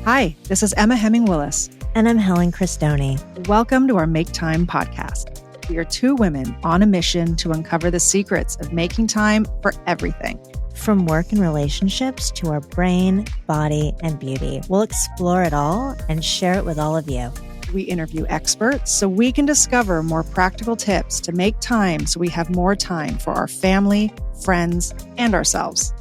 Hi, this is Emma Willis. And I'm Helen Christoni. Welcome to our Make Time podcast. We are two women on a mission to uncover the secrets of making time for everything. From work and relationships to our brain, body, and beauty, we'll explore it all and share it with all of you. We interview experts so we can discover more practical tips to make time so we have more time for our family, friends, and ourselves.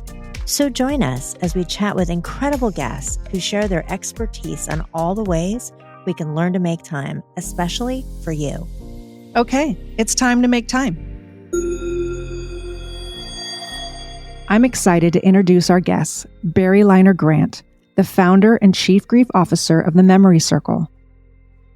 So join us as we chat with incredible guests who share their expertise on all the ways we can learn to make time, especially for you. Okay, it's time to make time. I'm excited to introduce our guest, Barri Leiner Grant, the founder and chief grief officer of the Memory Circle.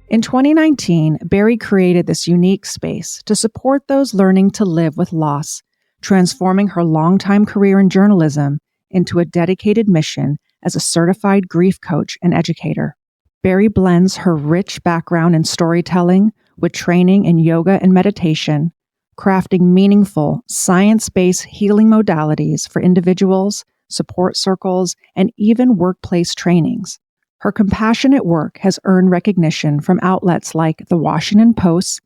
In 2019, Barri created this unique space to support those learning to live with loss, transforming her longtime career in journalism into a dedicated mission as a certified grief coach and educator. Barri blends her rich background in storytelling with training in yoga and meditation, crafting meaningful, science-based healing modalities for individuals, support circles, and even workplace trainings. Her compassionate work has earned recognition from outlets like The Washington Post,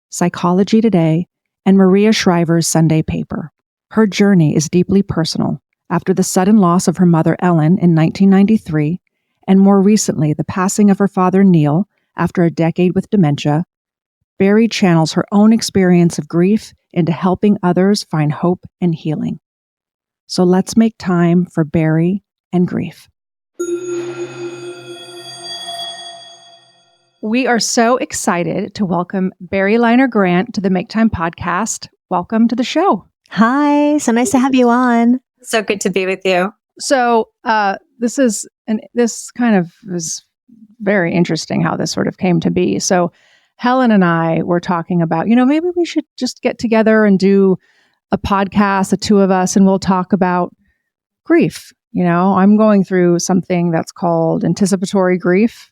Psychology Today, and Maria Shriver's Sunday paper. Her journey is deeply personal. After the sudden loss of her mother, Helen, in 1993, and more recently, the passing of her father, Neil, after a decade with dementia, Barri channels her own experience of grief into helping others find hope and healing. So let's make time for Barri and grief. We are so excited to welcome Barri Leiner Grant to the Make Time podcast. Welcome to the show. Hi, so nice to have you on. So good to be with you. So this kind of is very interesting how this sort of came to be. So Helen and I were talking about, maybe we should just get together and do a podcast, the two of us, and we'll talk about grief. I'm going through something that's called anticipatory grief.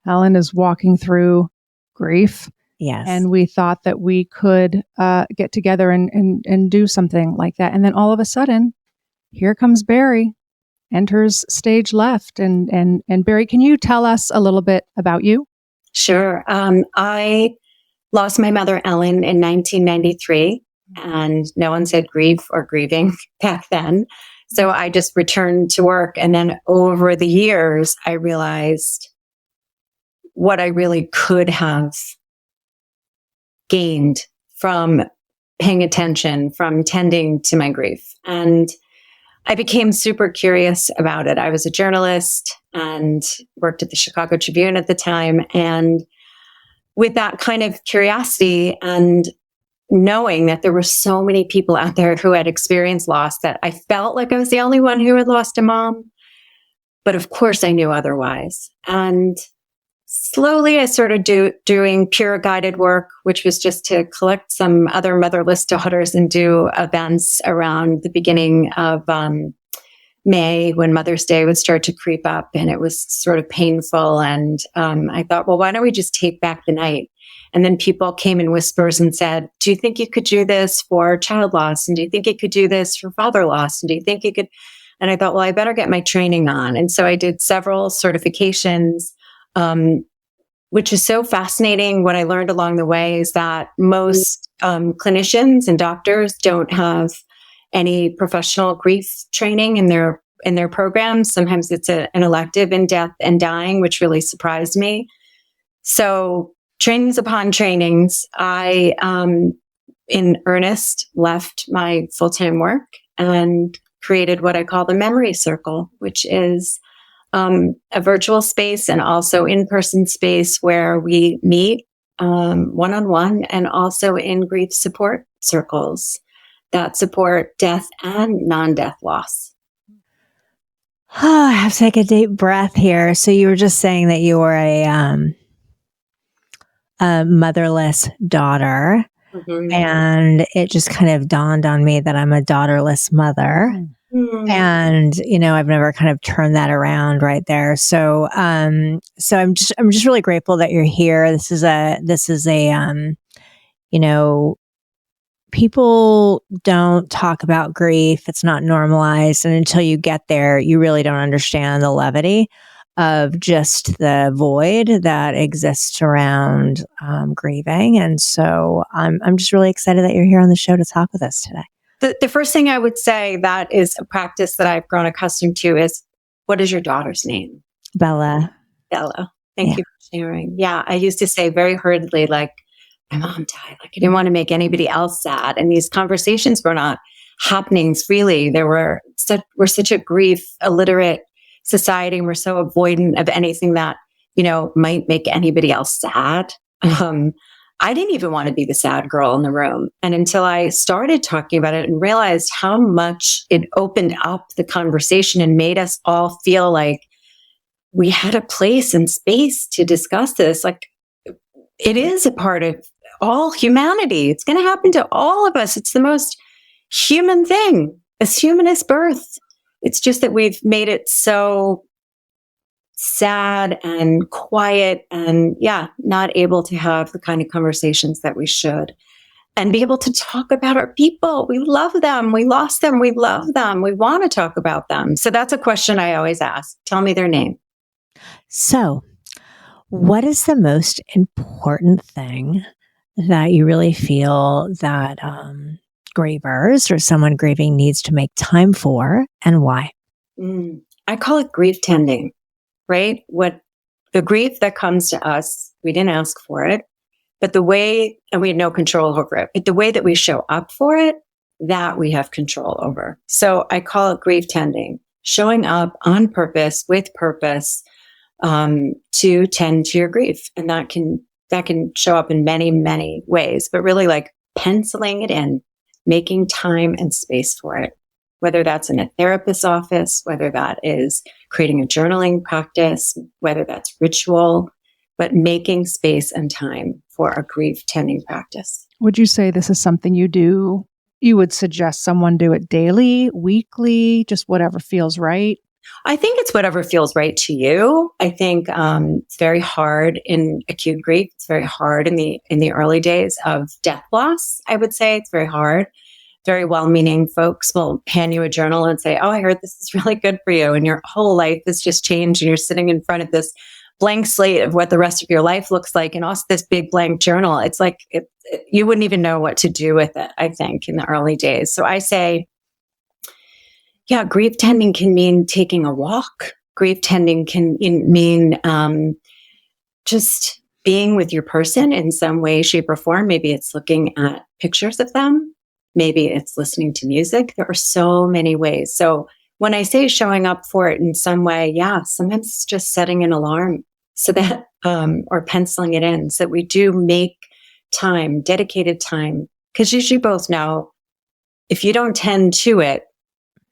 Helen is walking through grief. Yes. And we thought that we could get together and do something like that. And then all of a sudden, here comes Barri, enters stage left. And Barri, can you tell us a little bit about you? Sure. I lost my mother, Helen, in 1993, and no one said grief or grieving back then. So I just returned to work. And then over the years, I realized what I really could have gained from paying attention, from tending to my grief. And I became super curious about it. I was a journalist and worked at the Chicago Tribune at the time. And with that kind of curiosity and knowing that there were so many people out there who had experienced loss, that I felt like I was the only one who had lost a mom. But of course I knew otherwise. And slowly I started doing peer guided work, which was just to collect some other motherless daughters and do events around the beginning of May, when Mother's Day would start to creep up, and it was sort of painful. And I thought, well, why don't we just take back the night? And then people came in whispers and said, do you think you could do this for child loss? And do you think you could do this for father loss? And do you think you could? And I thought, well, I better get my training on. And so I did several certifications. Which is so fascinating. What I learned along the way is that most clinicians and doctors don't have any professional grief training in their programs. Sometimes it's an elective in death and dying, which really surprised me. So trainings upon trainings, I, in earnest, left my full-time work and created what I call the Memory Circle, which is a virtual space and also in-person space where we meet one-on-one, and also in grief support circles that support death and non-death loss. I have to take a deep breath here. So you were just saying that you were a motherless daughter, and it just kind of dawned on me that I'm a daughterless mother. And, I've never kind of turned that around right there. So, I'm just really grateful that you're here. This is a, people don't talk about grief. It's not normalized. And until you get there, you really don't understand the levity of just the void that exists around grieving. And so I'm just really excited that you're here on the show to talk with us today. The first thing I would say that is a practice that I've grown accustomed to is, what is your daughter's name? Bella. Bella. Thank you for sharing. Yeah, I used to say very hurriedly, like, my mom died. Like, I didn't want to make anybody else sad. And these conversations were not happening freely. We're such a grief illiterate society, and we're so avoidant of anything that, might make anybody else sad. I didn't even want to be the sad girl in the room. And until I started talking about it and realized how much it opened up the conversation and made us all feel like we had a place and space to discuss this. Like, it is a part of all humanity. It's going to happen to all of us. It's the most human thing, as human as birth. It's just that we've made it so sad and quiet and not able to have the kind of conversations that we should and be able to talk about our people. We love them. We lost them. We love them. We want to talk about them. So that's a question I always ask. Tell me their name. So what is the most important thing that you really feel that grievers or someone grieving needs to make time for, and why? I call it grief tending, right? What the grief that comes to us, we didn't ask for it, but the way, and we had no control over it, but the way that we show up for it, that we have control over. So I call it grief tending, showing up on purpose, with purpose, to tend to your grief. And that can show up in many, many ways, but really like penciling it in, making time and space for it, whether that's in a therapist's office, whether that is creating a journaling practice, whether that's ritual, but making space and time for a grief tending practice. Would you say this is something you do? You would suggest someone do it daily, weekly, just whatever feels right? I think it's whatever feels right to you. I think it's very hard in acute grief. It's very hard in the early days of death loss. I would say it's very hard. Very well-meaning folks will hand you a journal and say, "Oh, I heard this is really good for you," and your whole life has just changed, and you're sitting in front of this blank slate of what the rest of your life looks like, and also this big blank journal. It's like you wouldn't even know what to do with it. I think in the early days. So I say, grief tending can mean taking a walk. Grief tending can mean just being with your person in some way, shape, or form. Maybe it's looking at pictures of them. Maybe it's listening to music. There are so many ways. So when I say showing up for it in some way, sometimes it's just setting an alarm so that, or penciling it in so that we do make time, dedicated time. Because as you both know, if you don't tend to it,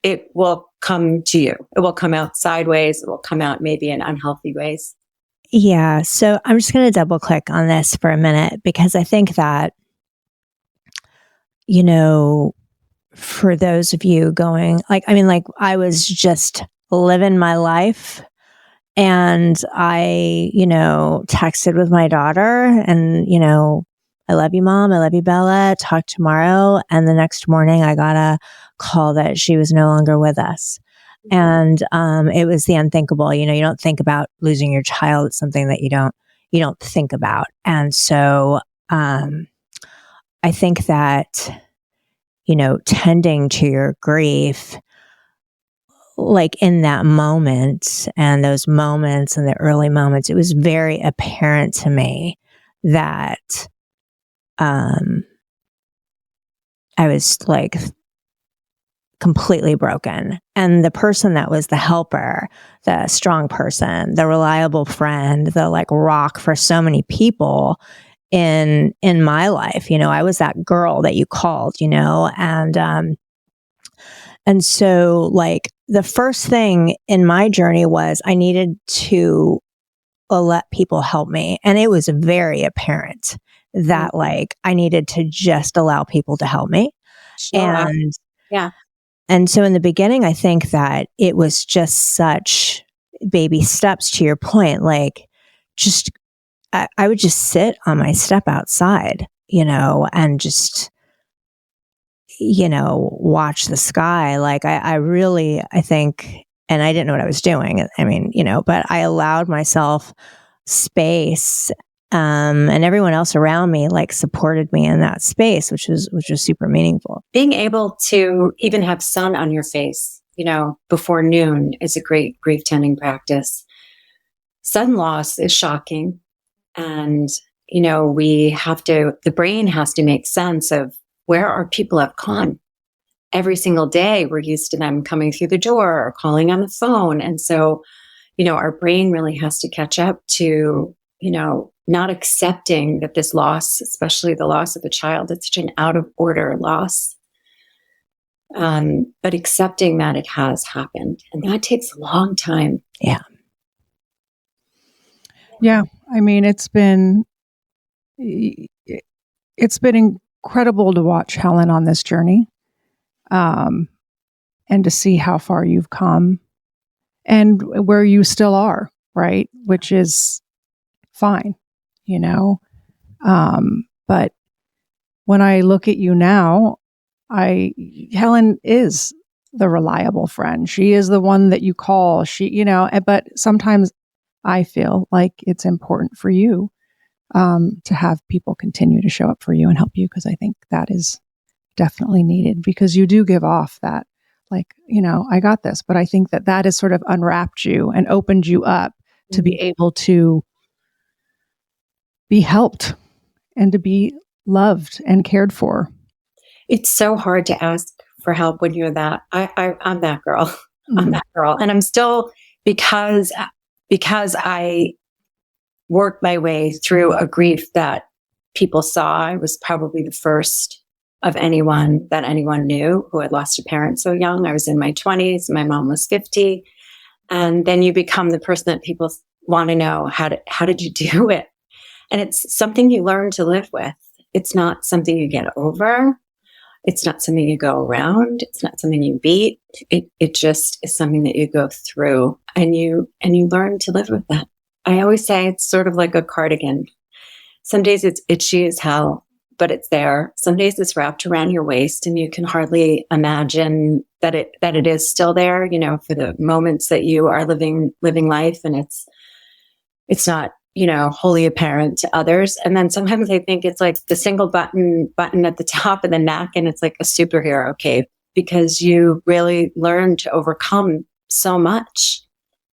it will come to you. It will come out sideways. It will come out maybe in unhealthy ways. Yeah. So I'm just going to double click on this for a minute, because I think that, for those of you going, I was just living my life, and I, texted with my daughter and, "I love you, Mom. I love you, Bella. Talk tomorrow." And the next morning I got a call that she was no longer with us. And it was the unthinkable. You don't think about losing your child. It's something that you don't think about. And so I think that, tending to your grief, like in that moment and those moments and the early moments, it was very apparent to me that I was like completely broken. And the person that was the helper, the strong person, the reliable friend, the like rock for so many people in my life, I was that girl that you called, and so like the first thing in my journey was I needed to let people help me. And it was very apparent that like I needed to just allow people to help me. Sure. And so in the beginning, I think that it was just such baby steps, to your point, like just I would just sit on my step outside, and just, watch the sky. Like I think and I didn't know what I was doing. I mean, but I allowed myself space, and everyone else around me like supported me in that space, which was super meaningful. Being able to even have sun on your face, before noon is a great grief tending practice. Sun loss is shocking. And, the brain has to make sense of where our people have gone. Every single day, we're used to them coming through the door or calling on the phone. And so, our brain really has to catch up to, not accepting that this loss, especially the loss of a child, it's such an out of order loss. But accepting that it has happened. And that takes a long time. Yeah. Yeah. I mean, it's been incredible to watch Helen on this journey, and to see how far you've come and where you still are, right? Which is fine, but when I look at you now, Helen is the reliable friend. She is the one that you call. But sometimes I feel like it's important for you to have people continue to show up for you and help you, because I think that is definitely needed, because you do give off that, like, I got this. But I think that has sort of unwrapped you and opened you up to be able to be helped and to be loved and cared for. It's so hard to ask for help when you're that. I'm that girl. Mm-hmm. I'm that girl. And I'm still, because I worked my way through a grief that people saw. I was probably the first of anyone that anyone knew who had lost a parent so young. I was in my 20s. My mom was 50. And then you become the person that people want to know, how did you do it? And it's something you learn to live with. It's not something you get over. It's not something you go around. It's not something you beat. It just is something that you go through, and you learn to live with that. I always say it's sort of like a cardigan. Some days it's itchy as hell, but it's there. Some days it's wrapped around your waist and you can hardly imagine that it is still there, for the moments that you are living life, and it's not, wholly apparent to others. And then sometimes I think it's like the single button at the top of the neck, and it's like a superhero cape, because you really learn to overcome so much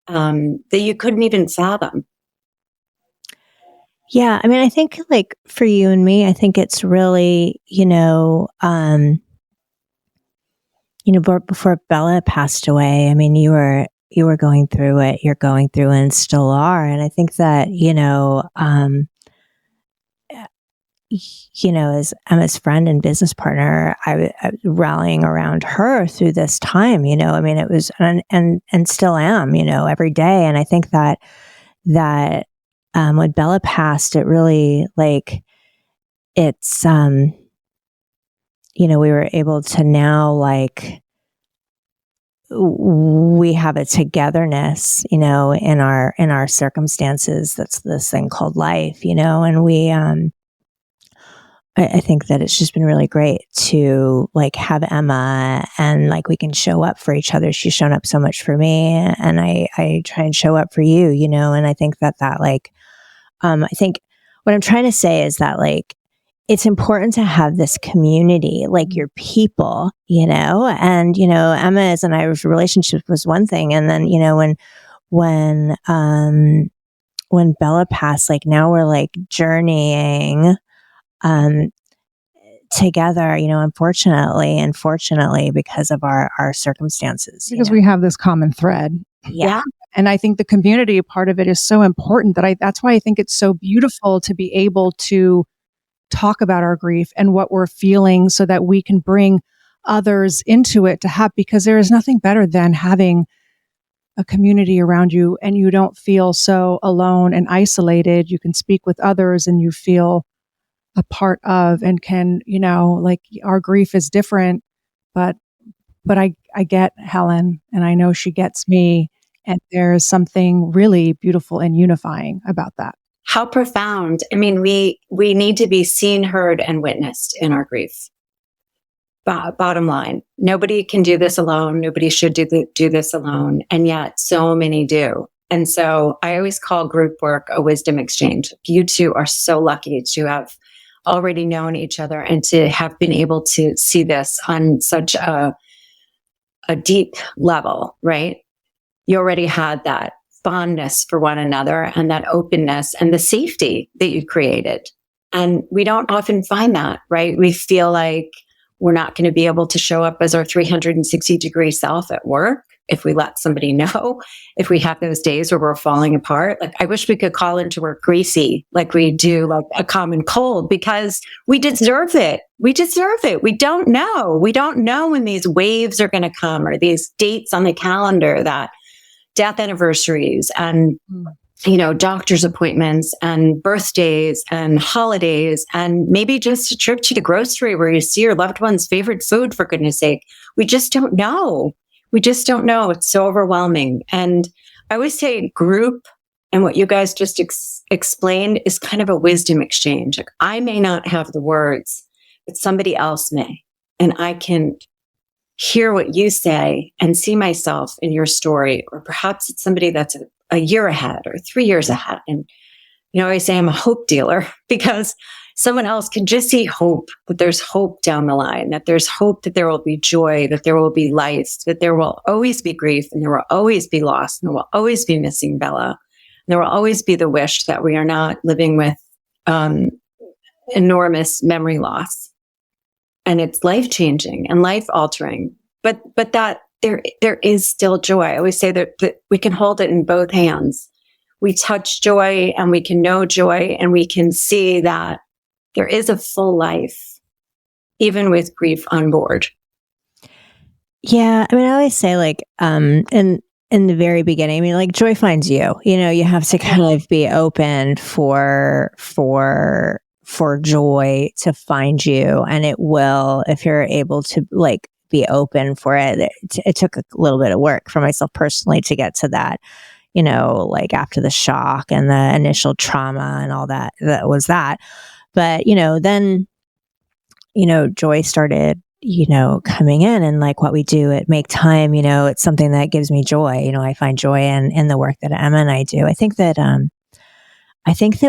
that you couldn't even fathom. Yeah. I mean, I think like for you and me, I think it's really, before Bella passed away, I mean, you were going through it, you're going through it and still are. And I think that, as Emma's friend and business partner, I was rallying around her through this time, I mean, it was, and still am, every day. And I think that when Bella passed, it really it's, we were able to now we have a togetherness, in our circumstances. That's this thing called life, and we, I think that it's just been really great to have Emma, and we can show up for each other. She's shown up so much for me, and I try and show up for you, and I think that I think what I'm trying to say is that it's important to have this community, your people, and, Emma's and I's relationship was one thing. And then, when Bella passed, now we're journeying, together, unfortunately and fortunately, because of our circumstances. Because we have this common thread. Yeah. And I think the community part of it is so important that's why I think it's so beautiful to be able to talk about our grief and what we're feeling, so that we can bring others into it because there is nothing better than having a community around you, and you don't feel so alone and isolated. You can speak with others and you feel a part of, and can, our grief is different, but I get Helen, and I know she gets me. And there's something really beautiful and unifying about that. How profound. I mean, we need to be seen, heard, and witnessed in our grief. Bottom line, nobody can do this alone. Nobody should do this alone. And yet so many do. And so I always call group work a wisdom exchange. You two are so lucky to have already known each other and to have been able to see this on such a deep level, right? You already had that fondness for one another and that openness and the safety that you created. And we don't often find that, right? We feel like we're not going to be able to show up as our 360-degree self at work if we let somebody know, if we have those days where we're falling apart. Like, I wish we could call into work greasy like we do like a common cold, because we deserve it. We deserve it. We don't know. We don't know when these waves are going to come, or these dates on the calendar, that death anniversaries and doctor's appointments and birthdays and holidays, and maybe just a trip to the grocery where you see your loved one's favorite food, for goodness sake. We just don't know. We just don't know. It's so overwhelming. And I always say group, and what you guys just explained, is kind of a wisdom exchange. Like, I may not have the words, but somebody else may. And I can hear what you say and see myself in your story. Or perhaps it's somebody that's a year ahead or 3 years ahead. And, I always say I'm a hope dealer, because someone else can just see hope, that there's hope down the line, that there's hope, that there will be joy, that there will be life, that there will always be grief, and there will always be loss, and there will always be missing Bella. And there will always be the wish that we are not living with enormous memory loss. And it's life-changing and life-altering. But that there is still joy. I always say that we can hold it in both hands. We touch joy, and we can know joy, and we can see that there is a full life, even with grief on board. Yeah. I mean, I always say, like, in the very beginning, I mean, like, joy finds you. You have to kind of be open for joy to find you, and it will, if you're able to, like, be open for it. It took a little bit of work for myself personally to get to that, like, after the shock and the initial trauma and all that was that. But, then, joy started, coming in, and like what we do at Make Time, it's something that gives me joy. I find joy in the work that Emma and I do. I think that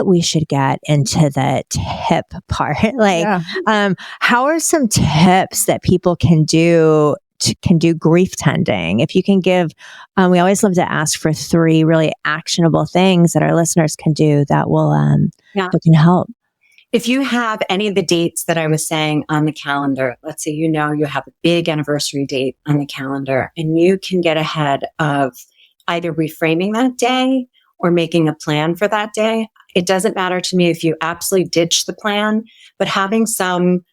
we should get into the tip part. Like, how are some tips that people can do grief tending? If you can give, we always love to ask for 3 really actionable things that our listeners can do that will, that can help. If you have any of the dates that I was saying on the calendar, let's say, you have a big anniversary date on the calendar, and you can get ahead of either reframing that day or making a plan for that day. It doesn't matter to me if you absolutely ditch the plan, but having some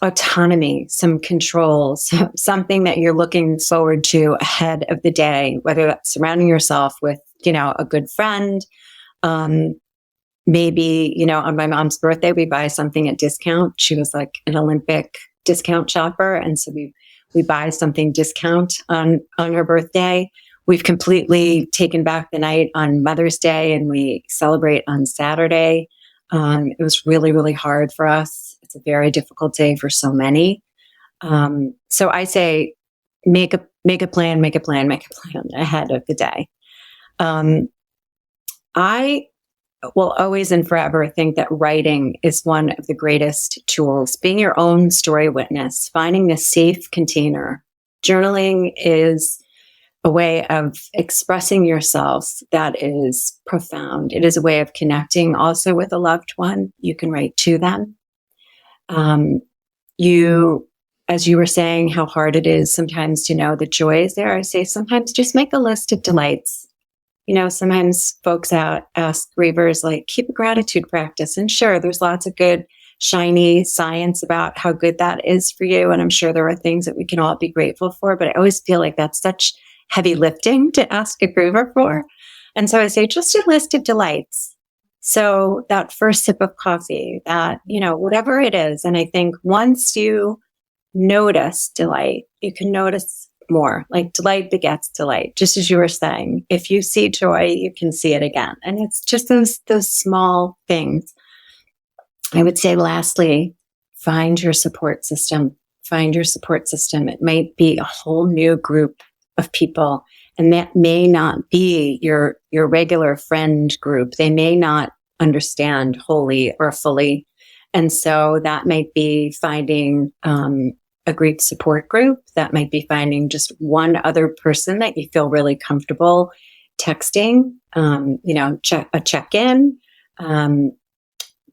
autonomy, some control, something that you're looking forward to ahead of the day, whether that's surrounding yourself with, a good friend. Maybe, on my mom's birthday, we buy something at discount. She was like an Olympic discount shopper. And so we buy something discount on her birthday. We've completely taken back the night on Mother's Day, and we celebrate on Saturday. It was really, really hard for us. It's a very difficult day for so many. So I say, make a plan ahead of the day. I will always and forever think that writing is one of the greatest tools. Being your own story witness, finding a safe container. Journaling is a way of expressing yourself that is profound. It is a way of connecting also with a loved one. You can write to them. As you were saying, how hard it is sometimes to know the joy is there. I say sometimes just make a list of delights. Sometimes folks ask grievers, like, keep a gratitude practice. And sure, there's lots of good, shiny science about how good that is for you. And I'm sure there are things that we can all be grateful for. But I always feel like that's such heavy lifting to ask a griever for. And so I say, just a list of delights. So that first sip of coffee, that, whatever it is. And I think once you notice delight, you can notice more. Like, delight begets delight, just as you were saying. If you see joy, you can see it again. And it's just those small things. I would say, lastly, find your support system. Find your support system. It might be a whole new group of people, and that may not be your regular friend group. They may not understand wholly or fully. And so that might be finding a grief support group. That might be finding just one other person that you feel really comfortable texting, a check-in.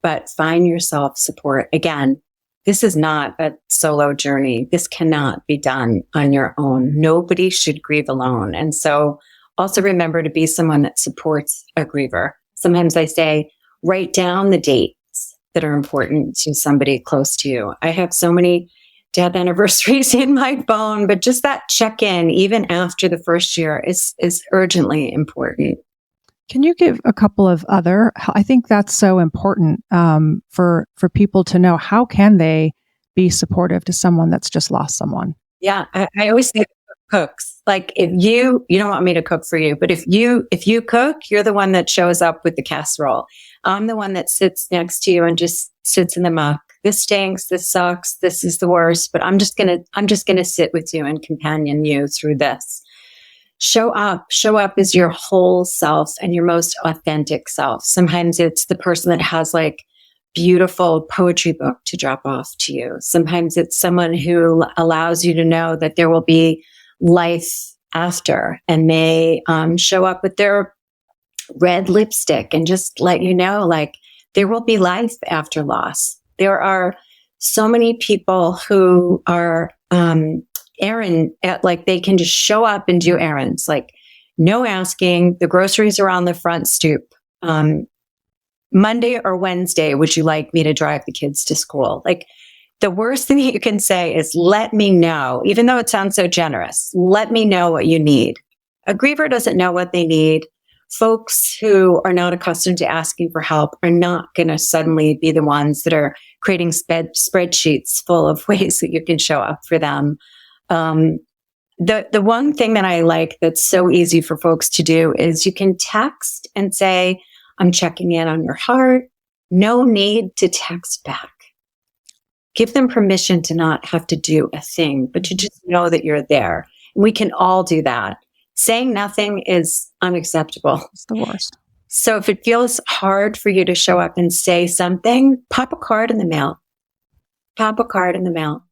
But find yourself support. Again, this is not a solo journey. This cannot be done on your own. Nobody should grieve alone. And so also remember to be someone that supports a griever. Sometimes I say, write down the dates that are important to somebody close to you. I have so many death anniversaries in my phone, but just that check-in, even after the first year, is urgently important. Can you give a couple of other? I think that's so important for people to know. How can they be supportive to someone that's just lost someone? Yeah, I always say cooks. Like if you don't want me to cook for you, but if you cook, you're the one that shows up with the casserole. I'm the one that sits next to you and just sits in the muck. This stinks. This sucks. This is the worst. But I'm just gonna sit with you and companion you through this. Show up as your whole self and your most authentic self. Sometimes it's the person that has like beautiful poetry book to drop off to you. Sometimes it's someone who allows you to know that there will be life after, and they show up with their red lipstick and just let you know, like, there will be life after loss. There are so many people who are like they can just show up and do errands, like no asking. The groceries are on the front stoop. Monday or Wednesday, would you like me to drive the kids to school? Like the worst thing you can say is let me know, even though it sounds so generous. Let me know what you need. A griever doesn't know what they need. Folks who are not accustomed to asking for help are not going to suddenly be the ones that are creating spreadsheets full of ways that you can show up for them. The one thing that I like that's so easy for folks to do is you can text and say, I'm checking in on your heart. No need to text back. Give them permission to not have to do a thing, but to just know that you're there. And we can all do that. Saying nothing is unacceptable. It's the worst. So if it feels hard for you to show up and say something, pop a card in the mail. Pop a card in the mail.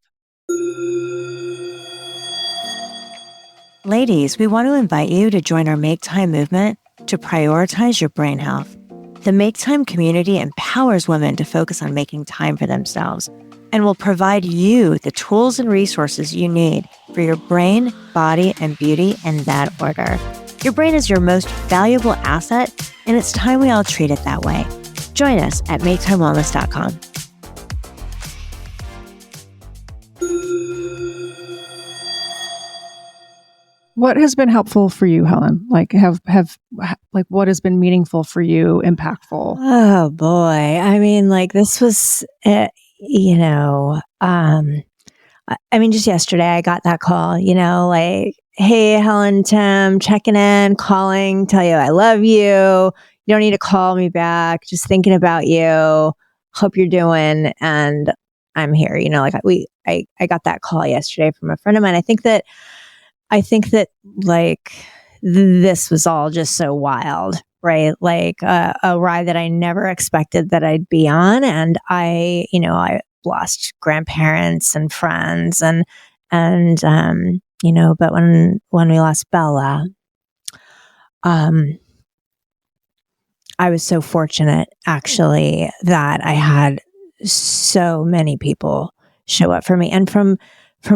Ladies, we want to invite you to join our Make Time movement to prioritize your brain health. The Make Time community empowers women to focus on making time for themselves and will provide you the tools and resources you need for your brain, body, and beauty in that order. Your brain is your most valuable asset, and it's time we all treat it that way. Join us at maketimewellness.com. What has been helpful for you, Helen? Like what has been meaningful for you, impactful? Oh boy. I mean, like this was, just yesterday I got that call, like, hey, Helen, Tim, checking in, calling, tell you I love you. You don't need to call me back. Just thinking about you. Hope you're doing. And I'm here, I got that call yesterday from a friend of mine. I think that like this was all just so wild, right? Like a ride that I never expected that I'd be on. And I lost grandparents and friends but when we lost Bella, I was so fortunate actually that I had so many people show up for me, and from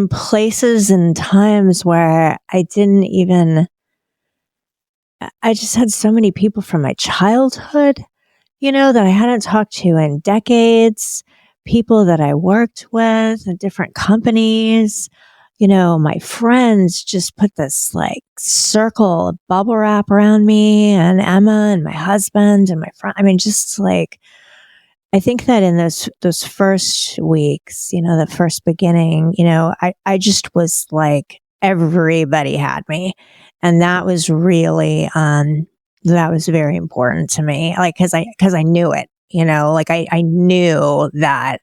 places and times where I just had so many people from my childhood, that I hadn't talked to in decades, people that I worked with in different companies. My friends just put this like circle of bubble wrap around me, and Emma and my husband and my friend. I mean, just like, I think that in those first weeks, the first beginning, I just was like, everybody had me. And that was really, that was very important to me. Like, cause I knew it, like I knew that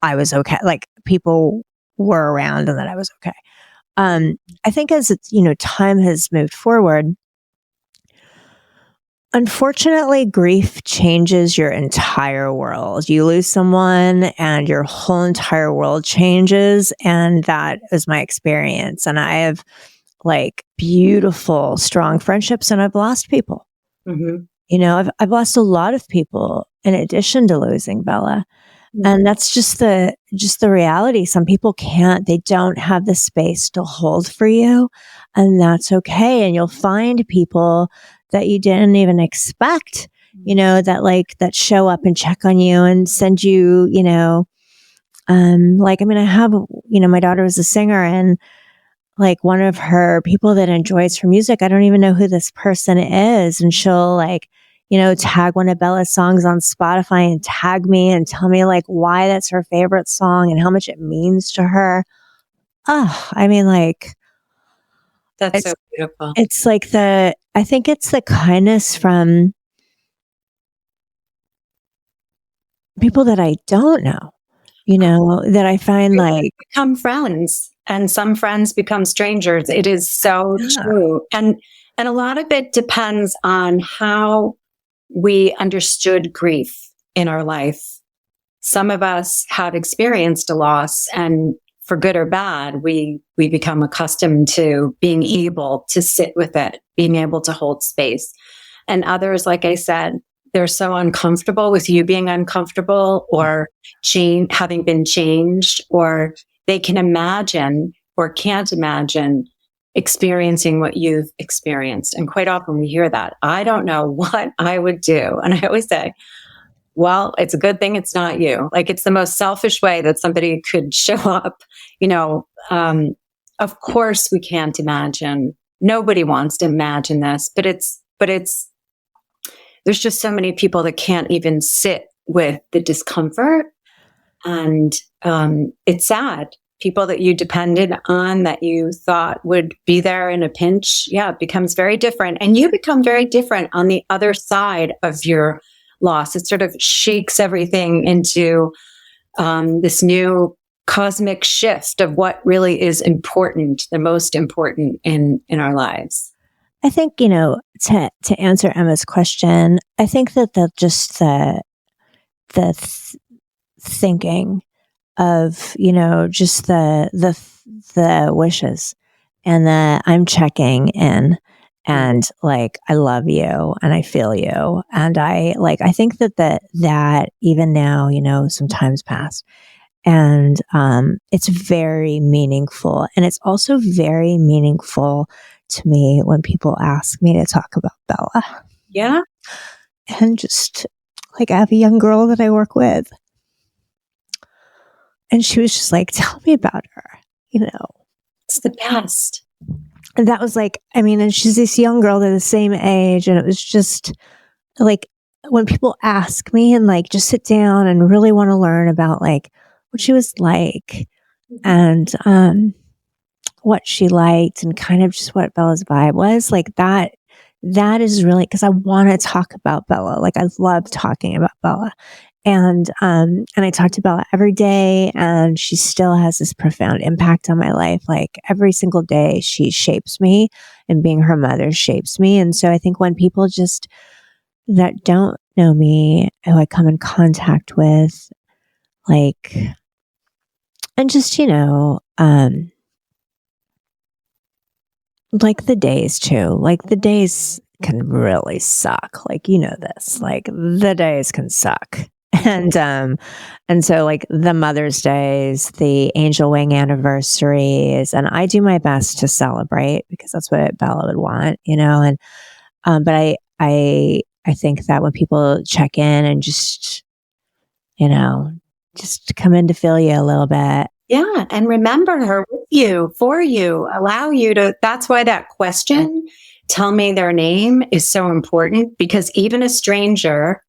I was okay. Like people were around and that I was okay. I think as it's, time has moved forward, unfortunately, grief changes your entire world. You lose someone and your whole entire world changes. And that is my experience. And I have like beautiful, strong friendships, and I've lost people. I've lost a lot of people in addition to losing Bella. And that's just the reality. Some people they don't have the space to hold for you, and that's okay. And you'll find people that you didn't even expect, that show up and check on you and send you, I have, my daughter was a singer, and like one of her people that enjoys her music, I don't even know who this person is. And she'll tag one of Bella's songs on Spotify and tag me and tell me like why that's her favorite song and how much it means to her. That's so beautiful. It's like I think it's the kindness from people that I don't know, that I find like become friends, and some friends become strangers. It is so true. And a lot of it depends on how we understood grief in our life. Some of us have experienced a loss, and for good or bad, we become accustomed to being able to sit with it, being able to hold space. And others, like I said, they're so uncomfortable with you being uncomfortable or having been changed, or they can imagine or can't imagine experiencing what you've experienced. And quite often we hear that. I don't know what I would do. And I always say, well, it's a good thing it's not you. Like, it's the most selfish way that somebody could show up. Of course we can't imagine. Nobody wants to imagine this, but there's just so many people that can't even sit with the discomfort. And it's sad. People that you depended on, that you thought would be there in a pinch, it becomes very different. And you become very different on the other side of your loss. It sort of shakes everything into this new cosmic shift of what really is important, the most important in our lives. I think, to answer Emma's question, I think that the thinking of, just the wishes and I'm checking in and like, I love you and I feel you. And I think that even now, some time's passed, and it's very meaningful. And it's also very meaningful to me when people ask me to talk about Bella. Yeah. And just like, I have a young girl that I work with, and she was just like, tell me about her, It's the best. And that was like, and she's this young girl, they're the same age. And it was just like, when people ask me and like just sit down and really want to learn about like what she was like and what she liked and kind of just what Bella's vibe was, like that is really, because I want to talk about Bella. Like, I love talking about Bella. And I talk to Bella every day, and she still has this profound impact on my life. Like, every single day she shapes me, and being her mother shapes me. And so I think when people just that don't know me, who I come in contact with, like, and just, like the days too, like the days can really suck. Like, this, like the days can suck. And so like the Mother's Days, the Angel Wing anniversaries, and I do my best to celebrate because that's what Bella would want, and, but I think that when people check in and just, just come in to feel you a little bit. Yeah. And remember her with you, for you, allow you to, that's why that question, tell me their name, is so important, because even a stranger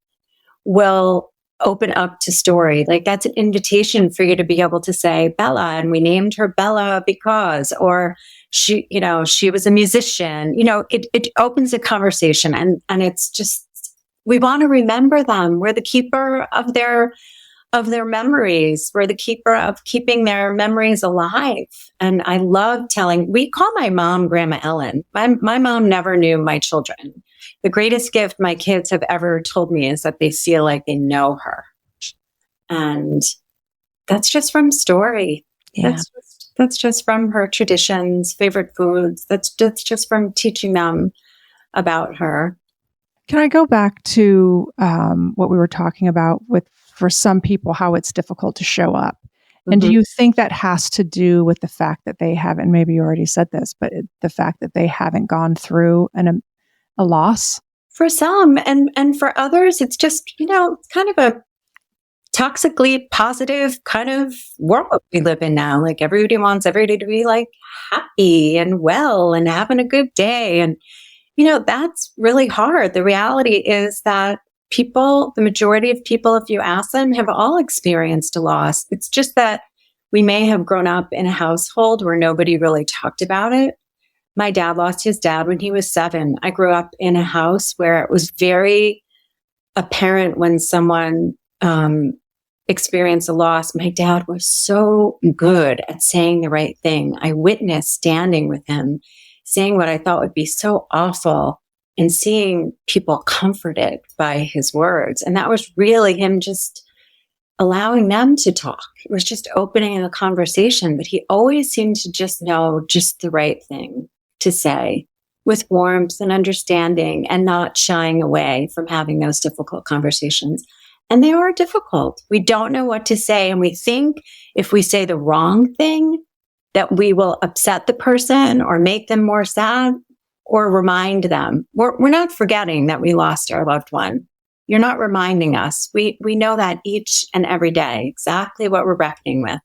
will open up to story. Like, that's an invitation for you to be able to say Bella, and we named her Bella because, or she, she was a musician, it opens a conversation, and it's just, we want to remember them. We're the keeper of their of their memories. We're the keeper of keeping their memories alive. And I love we call my mom Grandma Ellen. My mom never knew my children. The greatest gift my kids have ever told me is that they feel like they know her. And that's just from story. Yeah. That's just from her traditions, favorite foods. That's just from teaching them about her. Can I go back to what we were talking about with, for some people, how it's difficult to show up? And do you think that has to do with the fact that they haven't, maybe you already said this, but the fact that they haven't gone through a loss? For some, and for others, it's just, it's kind of a toxically positive kind of world we live in now. Like everybody wants everybody to be like happy and well and having a good day. And, that's really hard. The reality is that the majority of people, if you ask them, have all experienced a loss. It's just that we may have grown up in a household where nobody really talked about it. My dad lost his dad when he was 7. I grew up in a house where it was very apparent when someone experienced a loss. My dad was so good at saying the right thing. I witnessed standing with him, saying what I thought would be so awful and seeing people comforted by his words. And that was really him just allowing them to talk. It was just opening a conversation, but he always seemed to just know just the right thing to say with warmth and understanding and not shying away from having those difficult conversations. And they are difficult. We don't know what to say. And we think if we say the wrong thing, that we will upset the person or make them more sad or remind them. We're not forgetting that we lost our loved one. You're not reminding us. We know that each and every day, exactly what we're reckoning with.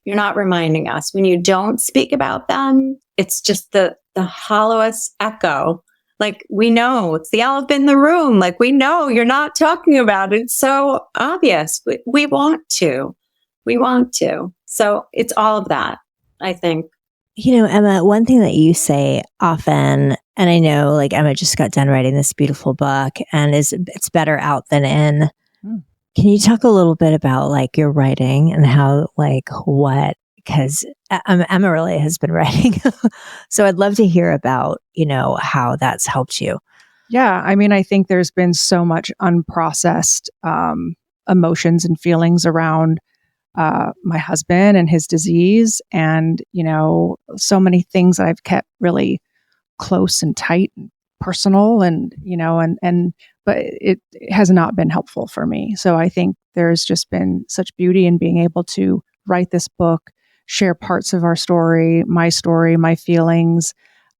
You're not reminding us. When you don't speak about them, it's just the hollowest echo. Like, we know it's the elephant in the room. Like, we know you're not talking about it. It's so obvious. We want to. We want to. So it's all of that, I think. Emma, one thing that you say often, and I know like Emma just got done writing this beautiful book and it's better out than in. Can you talk a little bit about like your writing and how because Emma really has been writing. So I'd love to hear about, how that's helped you. Yeah. I mean, I think there's been so much unprocessed emotions and feelings around my husband and his disease, and so many things that I've kept really close and tight and personal, and but it has not been helpful for me. So I think there's just been such beauty in being able to write this book, share parts of our story, my feelings,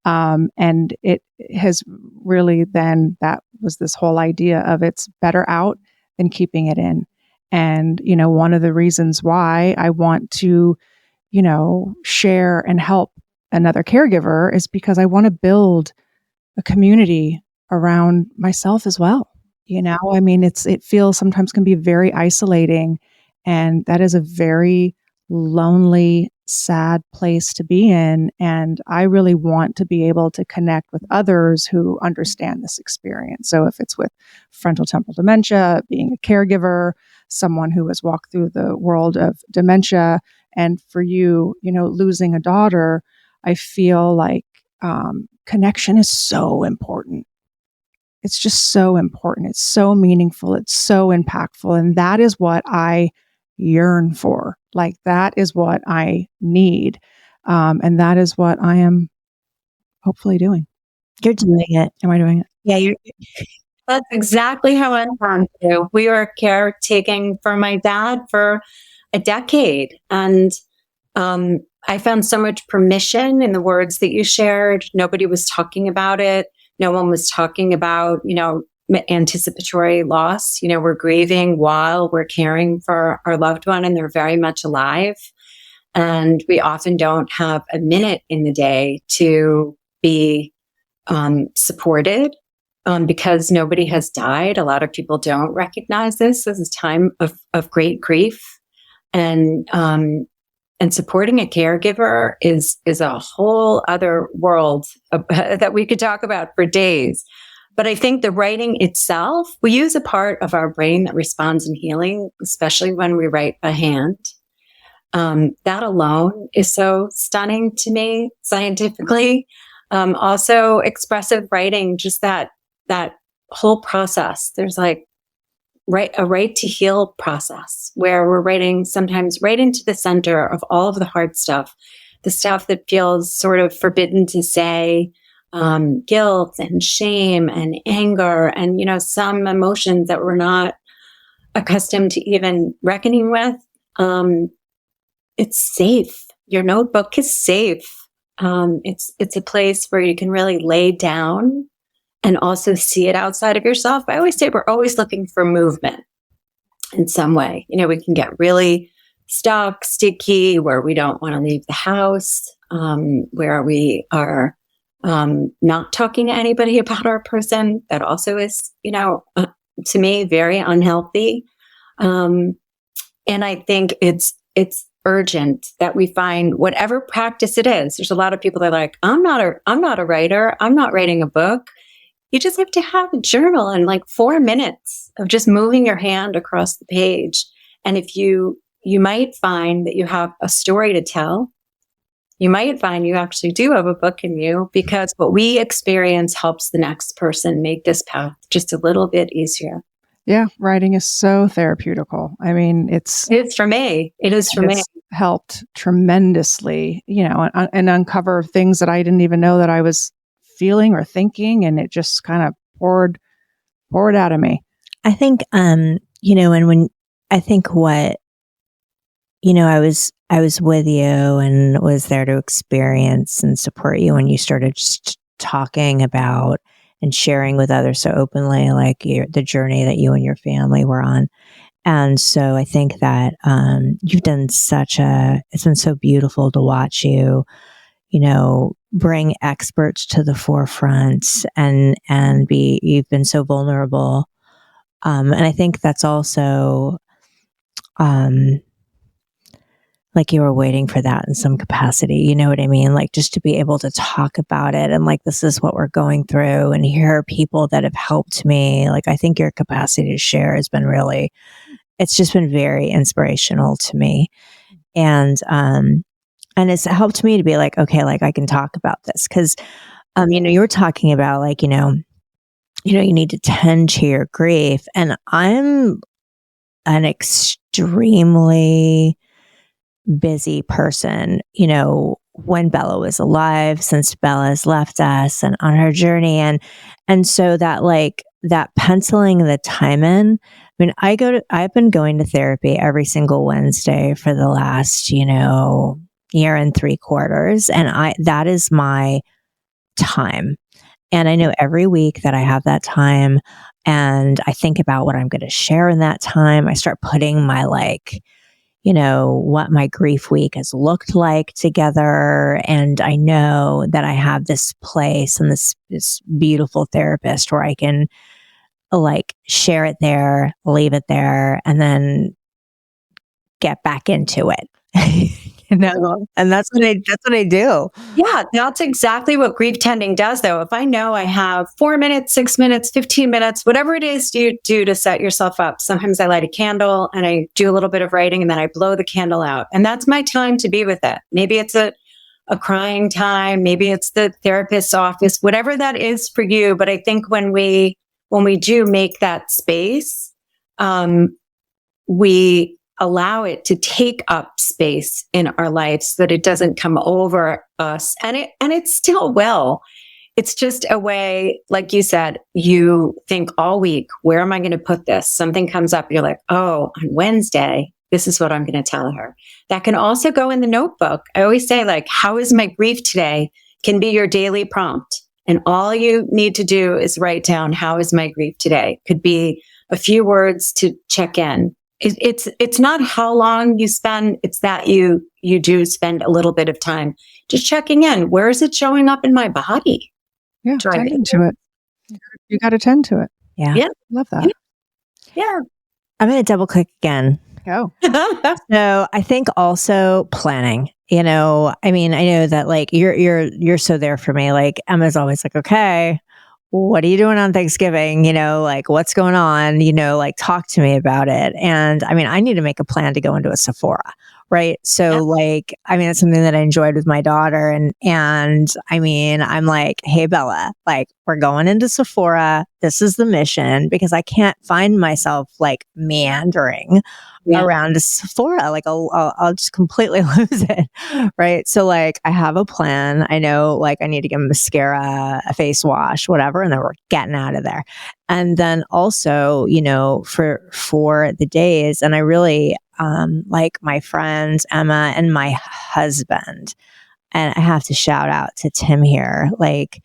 and it has really then, that was this whole idea of it's better out than keeping it in. And, one of the reasons why I want to, share and help another caregiver is because I want to build a community around myself as well. I mean, it feels sometimes can be very isolating, and that is a very lonely, sad place to be in. And I really want to be able to connect with others who understand this experience. So if it's with frontal temporal dementia, being a caregiver, someone who has walked through the world of dementia, and for you, losing a daughter, I feel like connection is so important. It's just so important. It's so meaningful. It's so impactful. And that is what I yearn for. Like, that is what I need. And that is what I am hopefully doing. You're doing it. Am I doing it? Yeah, That's exactly how I want to. We were caretaking for my dad for a decade. And I found so much permission in the words that you shared. Nobody was talking about it. No one was talking about, anticipatory loss. We're grieving while we're caring for our loved one, and they're very much alive. And we often don't have a minute in the day to be supported because nobody has died. A lot of people don't recognize this as a time of great grief. And supporting a caregiver is a whole other world that we could talk about for days. But I think the writing itself, we use a part of our brain that responds in healing, especially when we write by hand. That alone is so stunning to me scientifically. Also expressive writing, just that whole process. There's like a right to heal process where we're writing sometimes right into the center of all of the hard stuff, the stuff that feels sort of forbidden to say, guilt and shame and anger and, some emotions that we're not accustomed to even reckoning with. It's safe. Your notebook is safe. It's a place where you can really lay down and also see it outside of yourself. I always say we're always looking for movement in some way. We can get really stuck, sticky, where we don't want to leave the house, where we are not talking to anybody about our person. That also is, to me, very unhealthy. And I think it's urgent that we find whatever practice it is. There's a lot of people that are like, I'm not a writer. I'm not writing a book. You just have to have a journal and like 4 minutes of just moving your hand across the page. And if you might find that you have a story to tell. You might find you actually do have a book in you, because what we experience helps the next person make this path just a little bit easier. Yeah, writing is so therapeutical. I mean, it's for me. It is for me. Helped tremendously, and uncover things that I didn't even know that I was feeling or thinking, and it just kind of poured out of me. I think, and when I think what, I was with you and was there to experience and support you when you started just talking about and sharing with others so openly, like the journey that you and your family were on. And so I think that you've done it's been so beautiful to watch you, bring experts to the forefront and you've been so vulnerable. And I think that's also, like you were waiting for that in some capacity, you know what I mean? Like just to be able to talk about it and like, this is what we're going through, and hear people that have helped me. Like, I think your capacity to share has been it's just been very inspirational to me. And it's helped me to be like, okay, like I can talk about this. Cause, you were talking about like, you need to tend to your grief, and I'm an extremely busy person, when Bella was alive, since Bella's left us and on her journey. And so that penciling the time in, I mean, I've been going to therapy every single Wednesday for the last, year and 3/4. And that is my time. And I know every week that I have that time, and I think about what I'm going to share in that time. I start putting my what my grief week has looked like together. And I know that I have this place and this beautiful therapist where I can like share it there, leave it there, and then get back into it. And that's what I do. Yeah, that's exactly what grief tending does, though. If I know I have 4 minutes, 6 minutes, 15 minutes, whatever it is you do to set yourself up. Sometimes I light a candle and I do a little bit of writing, and then I blow the candle out. And that's my time to be with it. Maybe it's a crying time. Maybe it's the therapist's office, whatever that is for you. But I think when we do make that space, we allow it to take up space in our lives so that it doesn't come over us. And it still will. It's just a way, like you said, you think all week, where am I going to put this? Something comes up. You're like, oh, on Wednesday, this is what I'm going to tell her. That can also go in the notebook. I always say, like, how is my grief today? Can be your daily prompt. And all you need to do is write down, how is my grief today? Could be a few words to check in. It's not how long you spend. It's that you do spend a little bit of time just checking in. Where is it showing up in my body? Yeah, tending to it. You got to tend to it. Yeah. Love that. Yeah. I'm going to double click again. Go. So I think also planning. I know that like you're so there for me. Like Emma's always like, okay, what are you doing on Thanksgiving? Like, what's going on? Like, talk to me about it. And I mean, I need to make a plan to go into a Sephora. Right. So like, I mean, it's something that I enjoyed with my daughter. And I mean, I'm like, hey, Bella, like, we're going into Sephora. This is the mission, because I can't find myself like meandering around a Sephora. Like, I'll just completely lose it. Right. So like, I have a plan. I know, like, I need to get a mascara, a face wash, whatever. And then we're getting out of there. And then also, for the days, and I really, like my friends, Emma and my husband, and I have to shout out to Tim here. Like,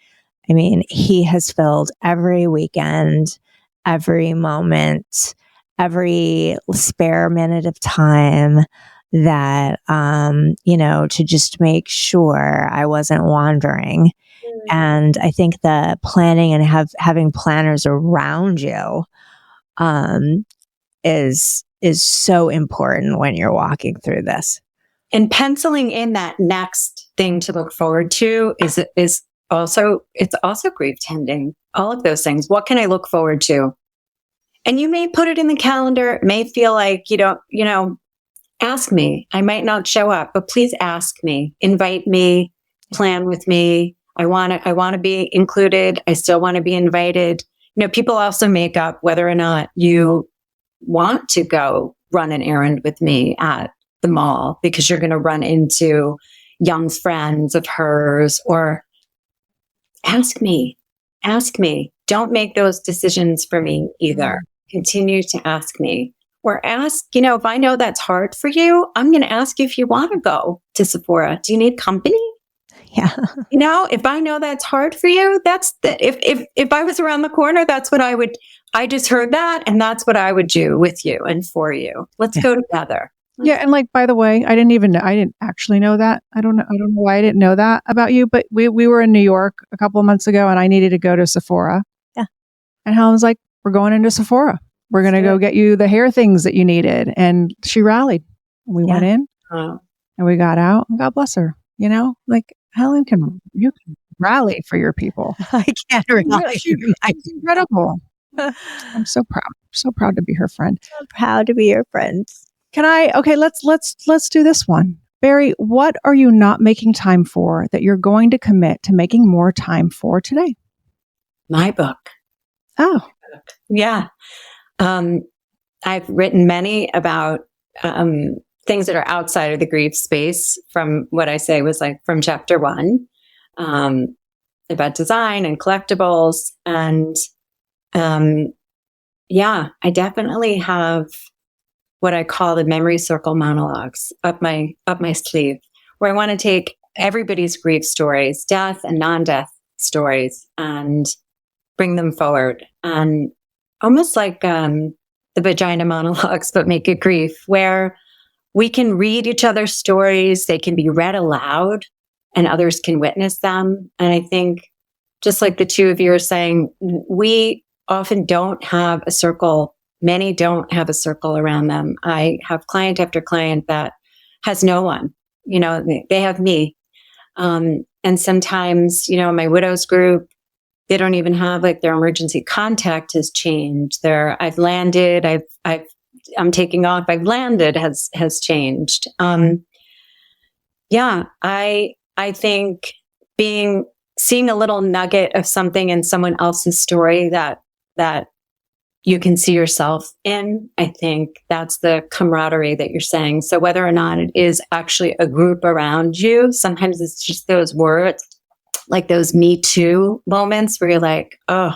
I mean, he has filled every weekend, every moment, every spare minute of time that, to just make sure I wasn't wandering. And I think the planning and having planners around you, is so important when you're walking through this. And penciling in that next thing to look forward to is also grief tending. All of those things. What can I look forward to? And you may put it in the calendar. It may feel like ask me. I might not show up, but please ask me, invite me, plan with me. I want to be included. I still want to be invited. People also make up whether or not you want to go run an errand with me at the mall because you're going to run into young friends of hers, or ask me. Don't make those decisions for me either. Continue to ask me, or ask, if I know that's hard for you, I'm going to ask you if you want to go to Sephora. Do you need company? Yeah. If I know that's hard for you, if I was around the corner, that's what I just heard that. And that's what I would do with you and for you. Let's go together. Yeah. And like, by the way, I didn't actually know that. I don't know why I didn't know that about you, but we were in New York a couple of months ago and I needed to go to Sephora. Yeah. And Helen was like, we're going into Sephora. We're going to go get you the hair things that you needed. And she rallied. We went in and we got out, and God bless her. Like, Helen you can rally for your people. I can't rally. She's incredible. I'm so proud. So proud to be her friend. So proud to be your friend. Okay, let's do this one. Barri, what are you not making time for that you're going to commit to making more time for today? My book. Oh. Yeah. I've written many about things that are outside of the grief space, from what I say was like from chapter 1, about design and collectibles. And I definitely have what I call the memory circle monologues up my sleeve, where I want to take everybody's grief stories, death and non-death stories, and bring them forward. And almost like the vagina monologues, but make it grief, where we can read each other's stories. They can be read aloud and others can witness them. And I think, just like the two of you are saying, we often don't have a circle. Many don't have a circle around them. I have client after client that has no one. They have me. And sometimes, in my widows group, they don't even have, like, their emergency contact has changed. I've landed, I'm taking off, I've landed has changed. I think seeing a little nugget of something in someone else's story that you can see yourself in, I think that's the camaraderie that you're saying. So whether or not it is actually a group around you, sometimes it's just those words, like those Me Too moments where you're like, oh,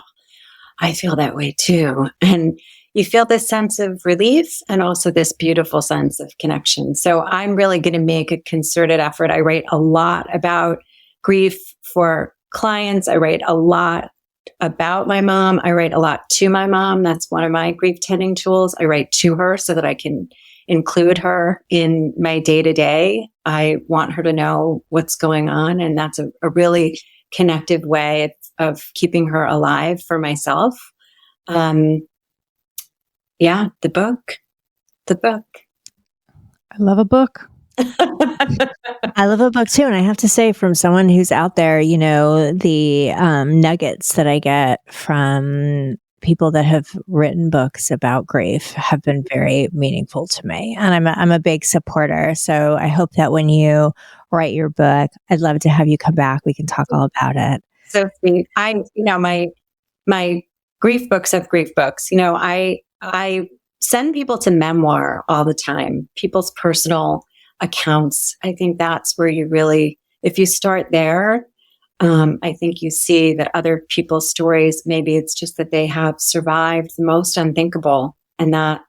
I feel that way too. And you feel this sense of relief and also this beautiful sense of connection. So I'm really going to make a concerted effort. I write a lot about grief for clients. I write a lot about my mom. I write a lot to my mom. That's one of my grief tending tools. I write to her so that I can include her in my day-to-day. I want her to know what's going on. And that's a really connective way of keeping her alive for myself. The book. I love a book. I love a book too. And I have to say, from someone who's out there, the nuggets that I get from people that have written books about grief have been very meaningful to me. And I'm a big supporter. So I hope that when you write your book, I'd love to have you come back. We can talk all about it. So sweet. My grief books of grief books, I send people to memoir all the time, people's personal accounts. I think that's where you really, if you start there, I think you see that other people's stories, maybe it's just that they have survived the most unthinkable. And that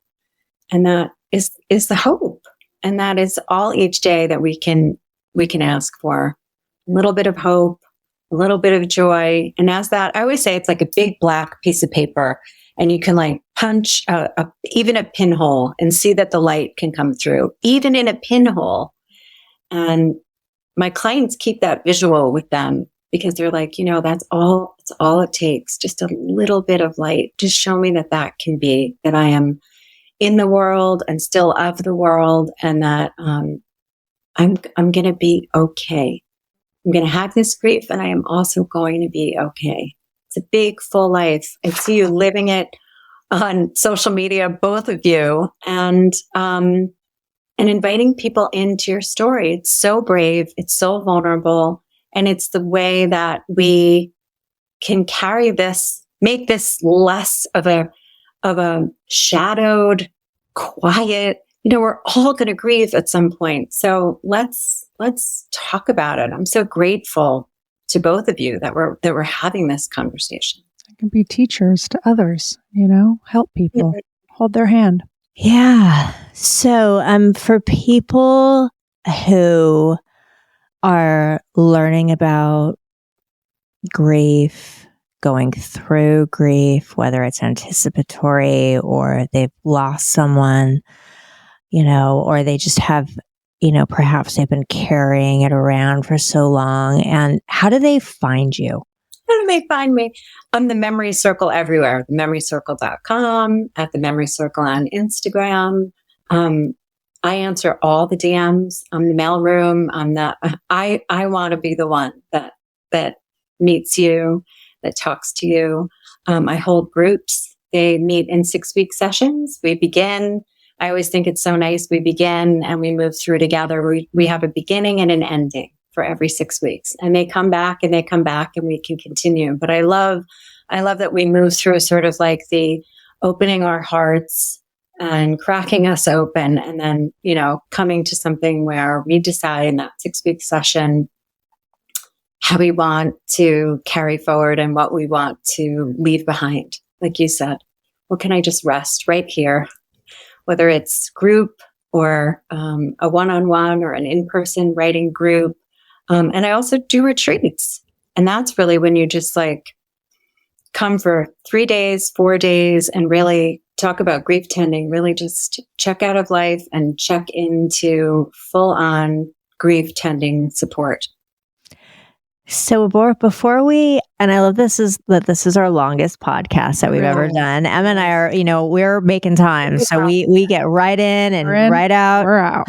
is the hope. And that is all each day that we can ask for. A little bit of hope, a little bit of joy. And as that, I always say it's like a big black piece of paper, and you can like punch even a pinhole and see that the light can come through, even in a pinhole. And my clients keep that visual with them, because they're like, that's all it takes. Just a little bit of light. Just show me that can be, that I am in the world and still of the world, and that I'm going to be okay. I'm going to have this grief, and I am also going to be okay. It's a big, full life. I see you living it on social media, both of you, and inviting people into your story. It's so brave. It's so vulnerable. And it's the way that we can carry this, make this less of a shadowed, quiet, we're all going to grieve at some point. So let's talk about it. I'm so grateful to both of you that we're having this conversation. I can be teachers to others, help people, hold their hand. Yeah. So, for people who are learning about grief, going through grief, whether it's anticipatory or they've lost someone, or they just have, perhaps they've been carrying it around for so long. And how do they find you? How do they find me? I'm the Memory Circle everywhere. TheMemoryCircle.com, at the Memory Circle on Instagram. I answer all the DMs. I'm the mailroom. I want to be the one that meets you, that talks to you. I hold groups. They meet in 6-week sessions. I always think it's so nice. We begin and we move through together. We have a beginning and an ending for every 6 weeks, and they come back and we can continue. But I love that we move through sort of like the opening our hearts and cracking us open, and then, coming to something where we decide in that 6-week session how we want to carry forward and what we want to leave behind. Like you said, well, can I just rest right here? Whether it's group or a one-on-one or an in-person writing group. And I also do retreats. And that's really when you just like come for 3 days, 4 days, and really talk about grief tending, really just check out of life and check into full-on grief tending support. So before and I love this is our longest podcast that we've ever done. Emma and I are, we're making time. So we get right in and right out. We're out.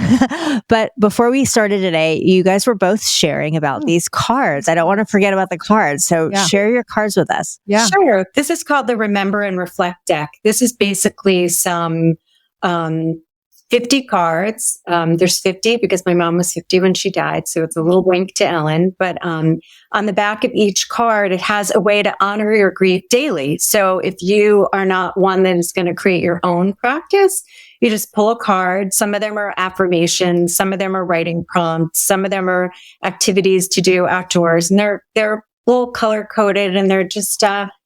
But before we started today, you guys were both sharing about these cards. I don't want to forget about the cards. So share your cards with us. Yeah. Sure. This is called the Remember and Reflect deck. This is basically some 50 cards. There's 50 because my mom was 50 when she died. So it's a little wink to Ellen. But on the back of each card, it has a way to honor your grief daily. So if you are not one that is going to create your own practice, you just pull a card. Some of them are affirmations. Some of them are writing prompts. Some of them are activities to do outdoors. And they're full color coded, and they're just,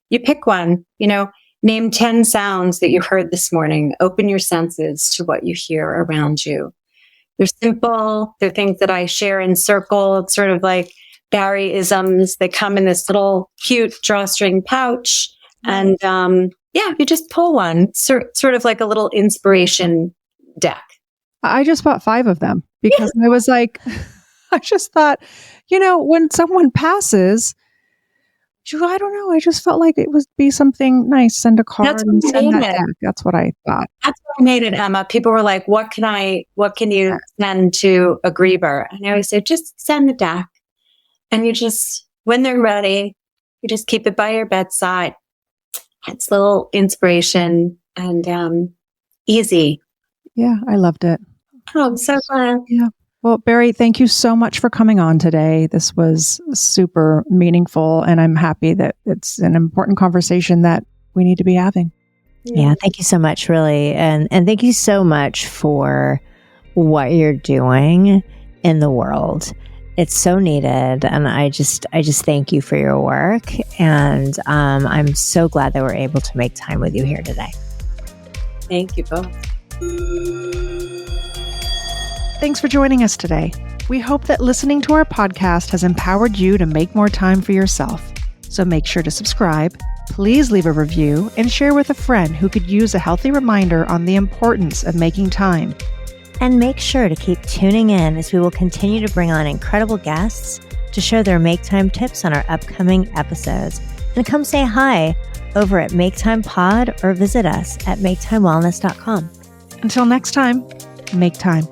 you pick one, Name 10 sounds that you heard this morning. Open your senses to what you hear around you. They're simple. They're things that I share in circle. It's sort of like Barry-isms. They come in this little cute drawstring pouch. And you just pull one. Sort of like a little inspiration deck. I just bought 5 of them because I was like, I just thought, when someone passes, I don't know. I just felt like it would be something nice. Send a card That's and what send made that it. deck. That's what I thought. That's what I made it, Emma. People were like, what can you send to a griever? And I always say, just send the deck. And you just, when they're ready, you just keep it by your bedside. It's a little inspiration and easy. Yeah, I loved it. Oh, I'm so glad. Yeah. Well, Barri, thank you so much for coming on today. This was super meaningful, and I'm happy that it's an important conversation that we need to be having. Yeah, thank you so much, really. And thank you so much for what you're doing in the world. It's so needed. And I just thank you for your work. And I'm so glad that we're able to make time with you here today. Thank you both. Thanks for joining us today. We hope that listening to our podcast has empowered you to make more time for yourself. So make sure to subscribe, please leave a review, and share with a friend who could use a healthy reminder on the importance of making time. And make sure to keep tuning in as we will continue to bring on incredible guests to share their Make Time tips on our upcoming episodes. And come say hi over at Make Time Pod or visit us at maketimewellness.com. Until next time, make time.